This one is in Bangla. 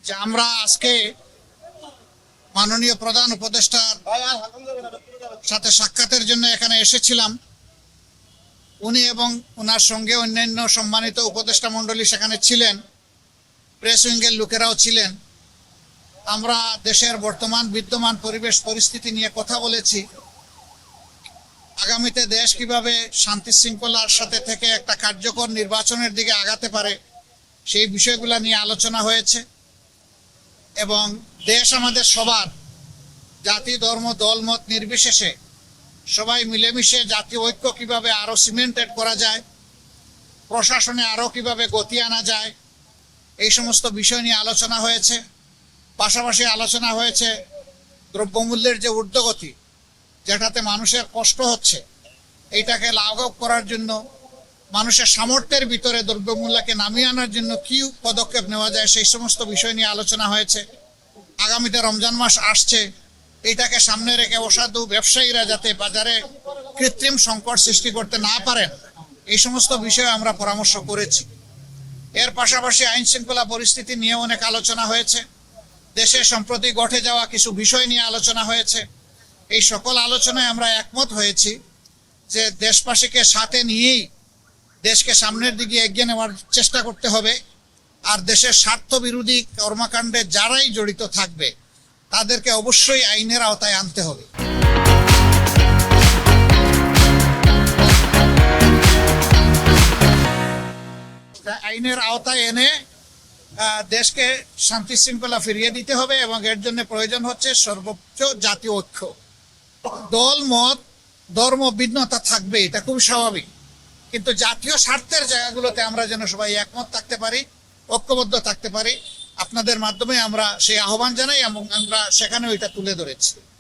যে আমরা আজকে মাননীয় প্রধান উপদেষ্টার সাথে সাক্ষাতের জন্য এখানে এসেছিলাম। উনি এবং ওনার সঙ্গে অন্যান্য সম্মানিত উপদেষ্টা মণ্ডলী সেখানে ছিলেন, প্রেস উইংয়ের লোকেরাও ছিলেন। আমরা দেশের বর্তমান বিদ্যমান পরিবেশ পরিস্থিতি নিয়ে কথা বলেছি। আগামীতে দেশ কিভাবে শান্তি শৃঙ্খলার সাথে থেকে একটা কার্যকর নির্বাচনের দিকে আগাতে পারে সেই বিষয়গুলো নিয়ে আলোচনা হয়েছে। এবং দেশ আমাদের সবার, জাতি ধর্ম দলমত নির্বিশেষে সবাই মিলেমিশে জাতীয় ঐক্য কিভাবে আরো সিমেন্টেড করা যায়, প্রশাসনে আরো কিভাবে গতি আনা যায়, এই সমস্ত বিষয় নিয়ে আলোচনা হয়েছে। পাশাপাশি আলোচনা হয়েছে দ্রব্যমূল্যের যে ঊর্ধ্বগতি, যেটাতে মানুষের কষ্ট হচ্ছে, এইটাকে লাঘব করার জন্য মানুষের সামর্থ্যের ভিতরে দ্রব্যমূল্যকে নামিয়ে আনার জন্য কি পদক্ষেপ নেওয়া যায় সেই সমস্ত বিষয় নিয়ে আলোচনা হয়েছে। আগামীতে রমজান মাস আসছে, এইটাকে সামনে রেখে অসাধু ব্যবসায়ীরা যাতে বাজারে কৃত্রিম সংকট সৃষ্টি করতে না পারেন এই সমস্ত বিষয়ে আমরা পরামর্শ করেছি। এর পাশাপাশি আইন শৃঙ্খলা পরিস্থিতি নিয়ে অনেক আলোচনা হয়েছে। দেশে সম্প্রতি ঘটে যাওয়া কিছু বিষয় নিয়ে আলোচনা হয়েছে। এই সকল আলোচনায় আমরা একমত হয়েছি যে দেশবাসীকে সাথে নিয়েই দেশকে সামনের দিকে এগিয়ে নেওয়ার চেষ্টা করতে হবে। আর দেশের স্বার্থ বিরোধী কর্মকাণ্ডে যারাই জড়িত থাকবে তাদেরকে অবশ্যই আইনের আওতায় আনতে হবে। আইনের আওতায় এনে দেশকে শান্তি শৃঙ্খলা ফিরিয়ে দিতে হবে এবং এর জন্য প্রয়োজন হচ্ছে সর্বোচ্চ জাতীয় ঐক্য। দল মত ধর্ম ভিন্নতা থাকবে, এটা খুব স্বাভাবিক, কিন্তু জাতীয় স্বার্থের জায়গাগুলোতে আমরা যেন সবাই একমত থাকতে পারি, ঐক্যবদ্ধ থাকতে পারি। আপনাদের মাধ্যমে আমরা সেই আহ্বান জানাই এবং আমরা সেখানে ওইটা তুলে ধরেছি।